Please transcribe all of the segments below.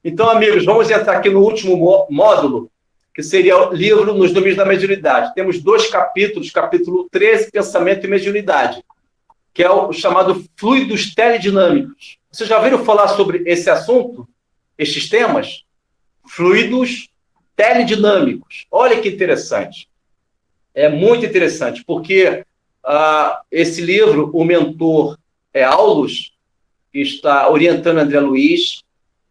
Então, amigos, vamos entrar aqui no último módulo, que seria o livro Nos Domínios da Mediunidade. Temos 2 capítulos, capítulo 13, Pensamento e Mediunidade, que é o chamado Fluidos Teledinâmicos. Vocês já ouviram falar sobre esse assunto, estes temas? Fluidos teledinâmicos. Olha que interessante. É muito interessante, porque esse livro, o mentor é Aulus, que está orientando André Luiz,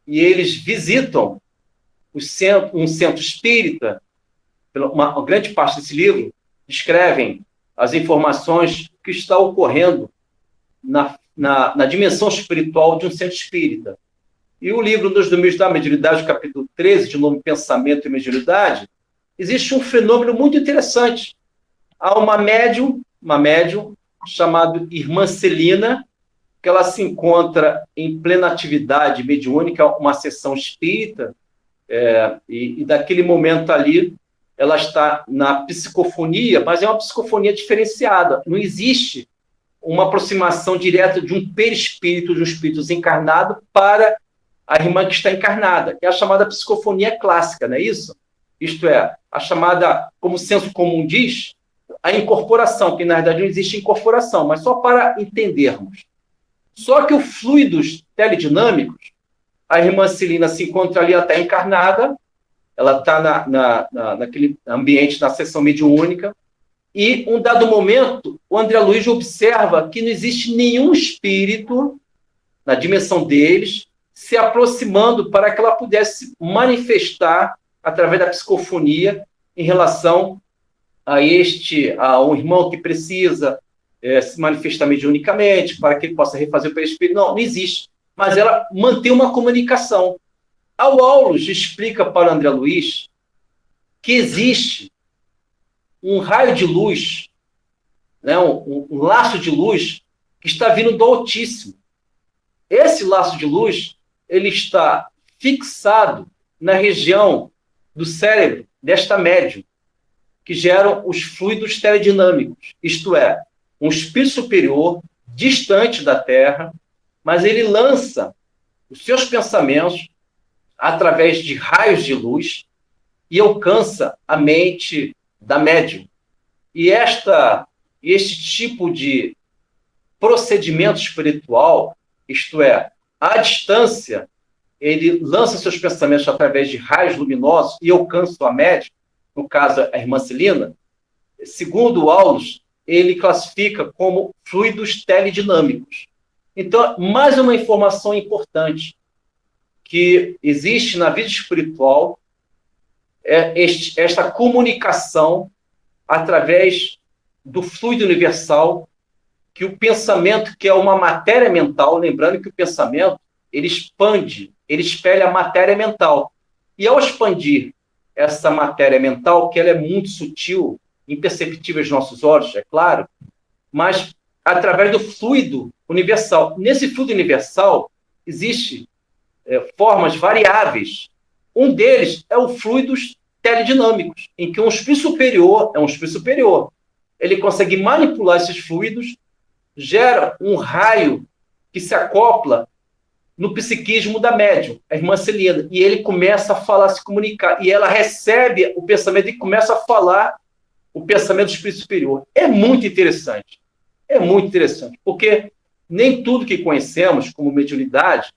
e eles visitam um centro espírita. Uma grande parte desse livro descrevem as informações que está ocorrendo na dimensão espiritual de um centro espírita. E o livro Nos Domínios da Mediunidade, capítulo 13, de nome Pensamento e Mediunidade, existe um fenômeno muito interessante. Há uma médium chamada Irmã Celina, que ela se encontra em plena atividade mediúnica, uma sessão espírita, e daquele momento ali, ela está na psicofonia, mas é uma psicofonia diferenciada. Não existe uma aproximação direta de um perispírito, de um espírito desencarnado, para a irmã que está encarnada, que é a chamada psicofonia clássica, não é isso? Isto é, a chamada, como o senso comum diz, a incorporação, que na verdade não existe incorporação, mas só para entendermos. Só que os fluidos teledinâmicos, a irmã Celina se encontra ali, ela está encarnada, ela está naquele ambiente, na sessão mediúnica, e, um dado momento, o André Luiz observa que não existe nenhum espírito, na dimensão deles, se aproximando para que ela pudesse manifestar, através da psicofonia, em relação a um irmão que precisa se manifestar mediunicamente, para que ele possa refazer o perispírito. Não existe. Mas ela mantém uma comunicação. Ao Aulus explica para o André Luiz que existe um raio de luz, né, um laço de luz que está vindo do Altíssimo. Esse laço de luz ele está fixado na região do cérebro desta médium, que geram os fluidos teledinâmicos, isto é, um espírito superior, distante da Terra, mas ele lança os seus pensamentos através de raios de luz e alcança a mente da médium. E este tipo de procedimento espiritual, isto é, à distância, ele lança seus pensamentos através de raios luminosos e alcança a médium, no caso a irmã Celina, segundo o Aulus, ele classifica como fluidos teledinâmicos. Então, mais uma informação importante que existe na vida espiritual é esta comunicação através do fluido universal, que o pensamento, que é uma matéria mental, lembrando que o pensamento, ele expande, ele espelha a matéria mental. E ao expandir essa matéria mental, que ela é muito sutil, imperceptível aos nossos olhos, é claro, mas através do fluido universal. Nesse fluido universal, existem formas variáveis. Um deles é o fluidos teledinâmicos, em que um espírito superior, ele consegue manipular esses fluidos, gera um raio que se acopla no psiquismo da médium, a irmã Celina, e ele começa a falar, a se comunicar, e ela recebe o pensamento e começa a falar o pensamento do espírito superior. É muito interessante, porque nem tudo que conhecemos como mediunidade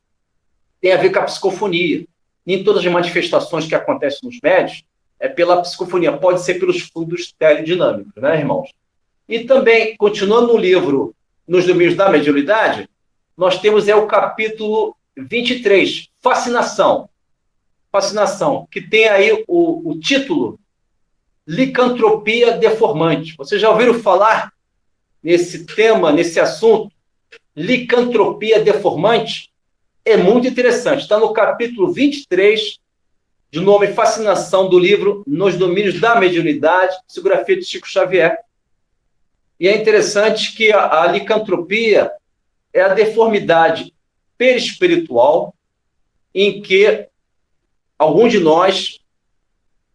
tem a ver com a psicofonia. Nem todas as manifestações que acontecem nos médios é pela psicofonia, pode ser pelos fluidos teledinâmicos, né, irmãos? E também, continuando no livro Nos Domínios da Mediunidade, nós temos o capítulo 23, Fascinação, que tem aí o título Licantropia Deformante. Vocês já ouviram falar nesse tema, nesse assunto? Licantropia Deformante? É muito interessante. Está no capítulo 23, de nome Fascinação, do livro Nos Domínios da Mediunidade, psicografia de Chico Xavier. E é interessante que a licantropia é a deformidade perispiritual em que alguns de nós,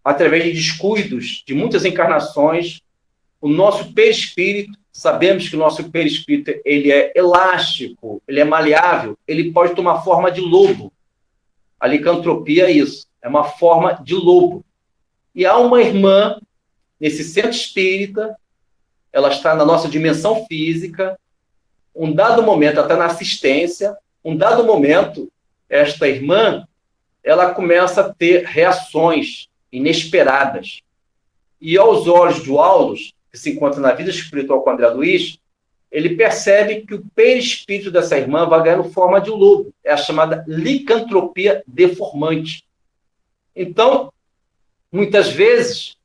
através de descuidos de muitas encarnações, o nosso perispírito, sabemos que o nosso perispírito ele é elástico, ele é maleável, ele pode tomar forma de lobo. A licantropia é isso, é uma forma de lobo. E há uma irmã nesse centro espírita, ela está na nossa dimensão física, um dado momento, ela está na assistência, um dado momento, esta irmã, ela começa a ter reações inesperadas. E aos olhos do Aulus, que se encontra na vida espiritual com André Luiz, ele percebe que o perispírito dessa irmã vai ganhando forma de lobo. É a chamada licantropia deformante. Então, muitas vezes,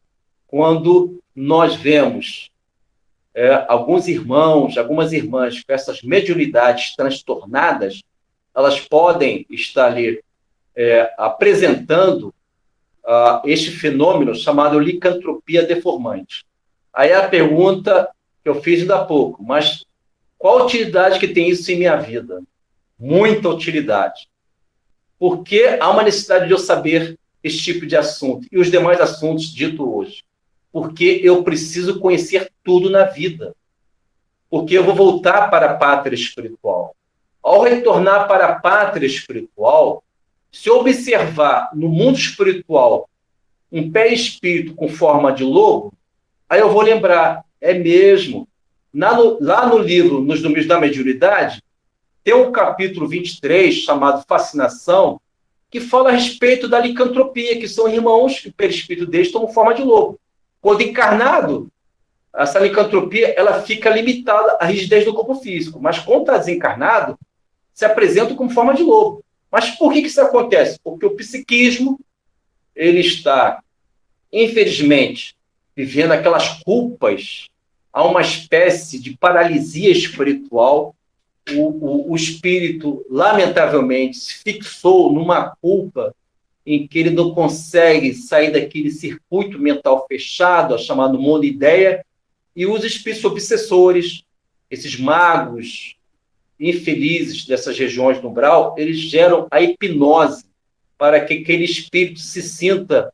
quando nós vemos alguns irmãos, algumas irmãs com essas mediunidades transtornadas, elas podem estar ali apresentando este fenômeno chamado licantropia deformante. Aí a pergunta que eu fiz ainda há pouco, mas qual a utilidade que tem isso em minha vida? Muita utilidade. Porque há uma necessidade de eu saber esse tipo de assunto e os demais assuntos dito hoje. Porque eu preciso conhecer tudo na vida. Porque eu vou voltar para a pátria espiritual. Ao retornar para a pátria espiritual, se eu observar no mundo espiritual um perispírito com forma de lobo, aí eu vou lembrar, é mesmo. Lá no livro, Nos Domínios da Mediunidade, tem um capítulo 23, chamado Fascinação, que fala a respeito da licantropia, que são irmãos que o perispírito deles tomam forma de lobo. Quando encarnado, essa licantropia ela fica limitada à rigidez do corpo físico, mas quando está desencarnado, se apresenta como forma de lobo. Mas por que isso acontece? Porque o psiquismo ele está, infelizmente, vivendo aquelas culpas, há uma espécie de paralisia espiritual. O espírito, lamentavelmente, se fixou numa culpa em que ele não consegue sair daquele circuito mental fechado, chamado monoideia, e os espíritos obsessores, esses magos infelizes dessas regiões do umbral, eles geram a hipnose para que aquele espírito se sinta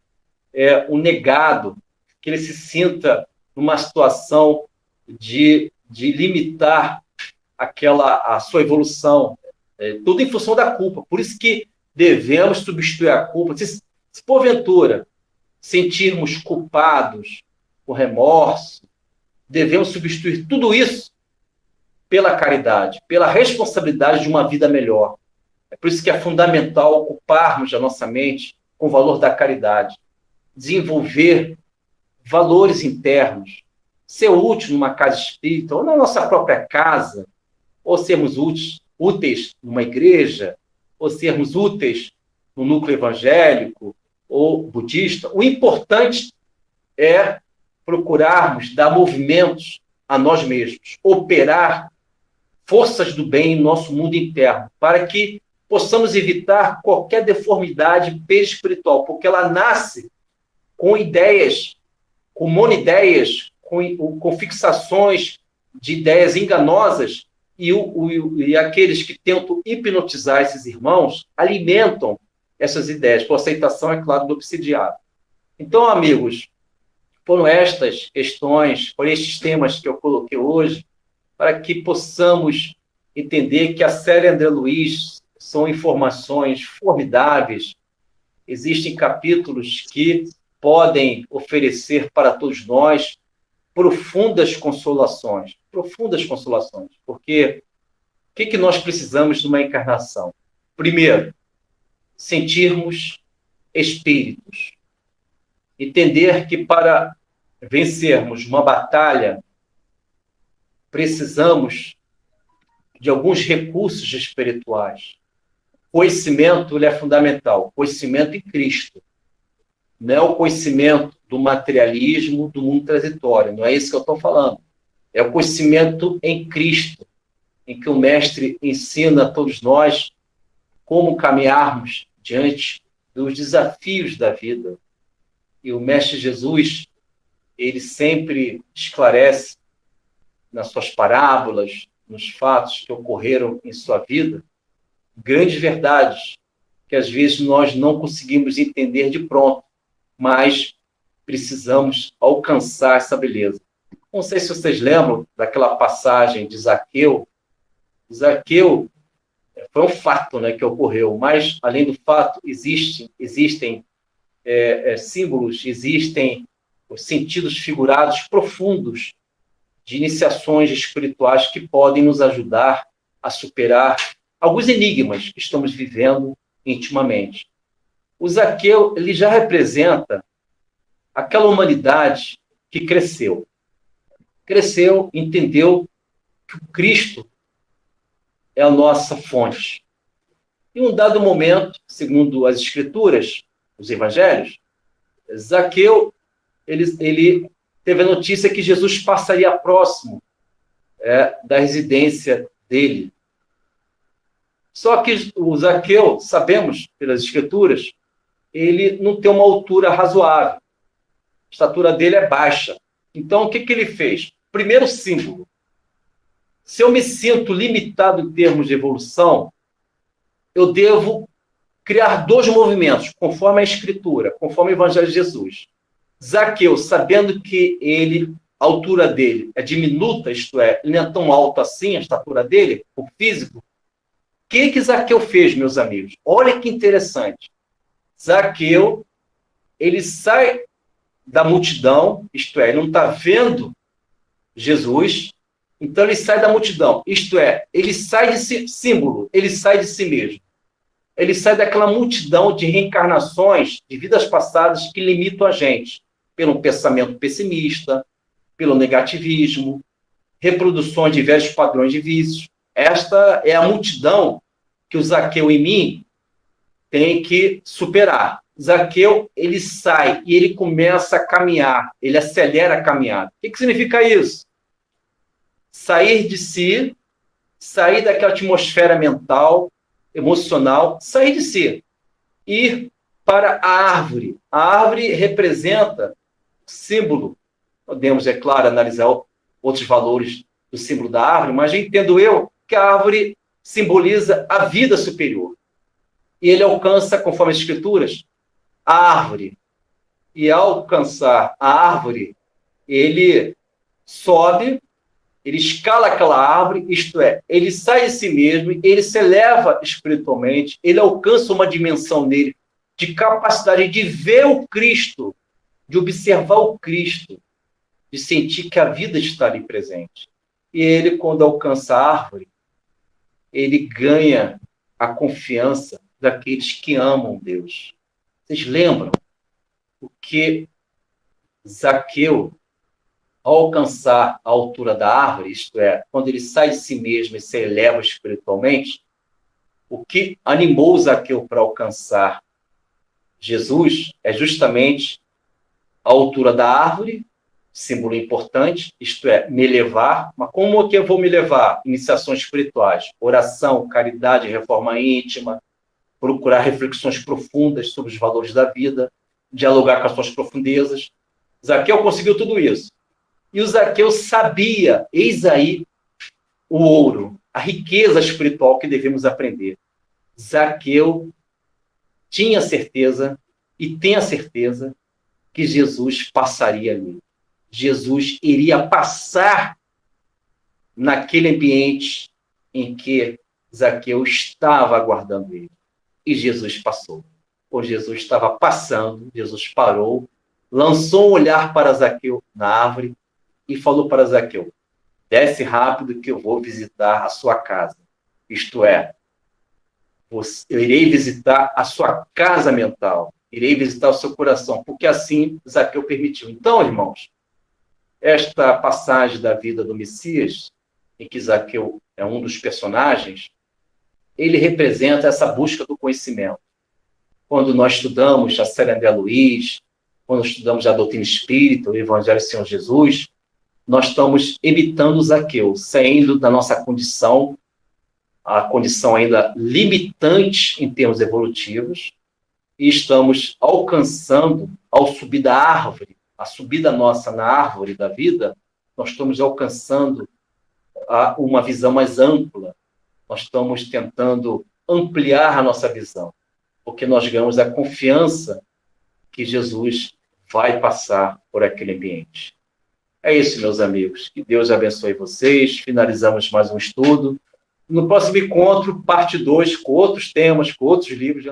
um negado, que ele se numa situação de limitar a sua evolução, tudo em função da culpa. Por isso que devemos substituir a culpa. Se porventura sentirmos culpados, com remorso, devemos substituir tudo isso pela caridade, pela responsabilidade de uma vida melhor. É por isso que é fundamental ocuparmos a nossa mente com o valor da caridade, desenvolver valores internos, ser útil numa casa espírita, ou na nossa própria casa, ou sermos úteis numa igreja, ou sermos úteis no núcleo evangélico ou budista. O importante é procurarmos dar movimentos a nós mesmos, operar forças do bem em nosso mundo interno, para que possamos evitar qualquer deformidade perispiritual, porque ela nasce com ideias, com monoideias, com fixações de ideias enganosas, e aqueles que tentam hipnotizar esses irmãos alimentam essas ideias, por aceitação, é claro, do obsidiado. Então, amigos, foram estas questões, foram estes temas que eu coloquei hoje, para que possamos entender que a série André Luiz são informações formidáveis. Existem capítulos que podem oferecer para todos nós profundas consolações, porque o que nós precisamos numa encarnação? Primeiro, sentirmos espíritos, entender que para vencermos uma batalha, precisamos de alguns recursos espirituais. Conhecimento ele é fundamental, conhecimento em Cristo. Não é o conhecimento do materialismo, do mundo transitório, não é isso que eu estou falando. É o conhecimento em Cristo, em que o Mestre ensina a todos nós como caminharmos diante dos desafios da vida. E o Mestre Jesus, ele sempre esclarece nas suas parábolas, nos fatos que ocorreram em sua vida, grandes verdades que às vezes nós não conseguimos entender de pronto, mas precisamos alcançar essa beleza. Não sei se vocês lembram daquela passagem de Zaqueu. Zaqueu foi um fato, né, que ocorreu, mas, além do fato, existem símbolos, existem os sentidos figurados profundos de iniciações espirituais que podem nos ajudar a superar alguns enigmas que estamos vivendo intimamente. O Zaqueu, ele já representa aquela humanidade que cresceu, entendeu que o Cristo é a nossa fonte. Em um dado momento, segundo as Escrituras, os Evangelhos, Zaqueu, ele teve a notícia que Jesus passaria próximo da residência dele. Só que o Zaqueu, sabemos pelas Escrituras, ele não tem uma altura razoável. A estatura dele é baixa. Então, o que ele fez? Primeiro símbolo. Se eu me sinto limitado em termos de evolução, eu devo criar dois movimentos, conforme a Escritura, conforme o Evangelho de Jesus. Zaqueu, sabendo que a altura dele é diminuta, isto é, ele não é tão alto assim, a estatura dele, o físico, o que Zaqueu fez, meus amigos? Olha que interessante. Zaqueu, ele sai da multidão, isto é, ele não está vendo Jesus, então ele sai da multidão, isto é, ele sai de símbolo, ele sai de si mesmo. Ele sai daquela multidão de reencarnações de vidas passadas que limitam a gente, pelo pensamento pessimista, pelo negativismo, reproduções de velhos padrões de vícios. Esta é a multidão que o Zaqueu em mim tem que superar. Zaqueu, ele sai e ele começa a caminhar, ele acelera a caminhada. O que significa isso? Sair de si, sair daquela atmosfera mental, emocional, sair de si, ir para a árvore. A árvore representa símbolo. Podemos, é claro, analisar outros valores do símbolo da árvore, mas entendo eu que a árvore simboliza a vida superior. E ele alcança, conforme as Escrituras, a árvore. E ao alcançar a árvore, ele sobe, ele escala aquela árvore, isto é, ele sai de si mesmo, ele se eleva espiritualmente, ele alcança uma dimensão nele de capacidade de ver o Cristo, de observar o Cristo, de sentir que a vida está ali presente. E ele, quando alcança a árvore, ele ganha a confiança daqueles que amam Deus. Vocês lembram o que Zaqueu, ao alcançar a altura da árvore, isto é, quando ele sai de si mesmo e se eleva espiritualmente, o que animou Zaqueu para alcançar Jesus é justamente a altura da árvore, símbolo importante, isto é, me elevar. Mas como que eu vou me elevar? Iniciações espirituais, oração, caridade, reforma íntima, procurar reflexões profundas sobre os valores da vida, dialogar com as suas profundezas. Zaqueu conseguiu tudo isso. E o Zaqueu sabia, eis aí o ouro, a riqueza espiritual que devemos aprender. Zaqueu tinha certeza e tem a certeza que Jesus passaria ali. Jesus iria passar naquele ambiente em que Zaqueu estava aguardando ele. E Jesus passou. Quando Jesus estava passando, Jesus parou, lançou um olhar para Zaqueu na árvore e falou para Zaqueu: desce rápido que eu vou visitar a sua casa. Isto é, eu irei visitar a sua casa mental, irei visitar o seu coração, porque assim Zaqueu permitiu. Então, irmãos, esta passagem da vida do Messias, em que Zaqueu é um dos personagens, ele representa essa busca do conhecimento. Quando nós estudamos a Célia André Luiz, quando estudamos a doutrina espírita, o Evangelho do Senhor Jesus, nós estamos imitando Zaqueu, saindo da nossa condição, a condição ainda limitante em termos evolutivos, e estamos alcançando, ao subir da árvore, a subida nossa na árvore da vida, nós estamos alcançando uma visão mais ampla, nós estamos tentando ampliar a nossa visão, porque nós ganhamos a confiança que Jesus vai passar por aquele ambiente. É isso, meus amigos. Que Deus abençoe vocês. Finalizamos mais um estudo. no próximo encontro, parte 2, com outros temas, com outros livros.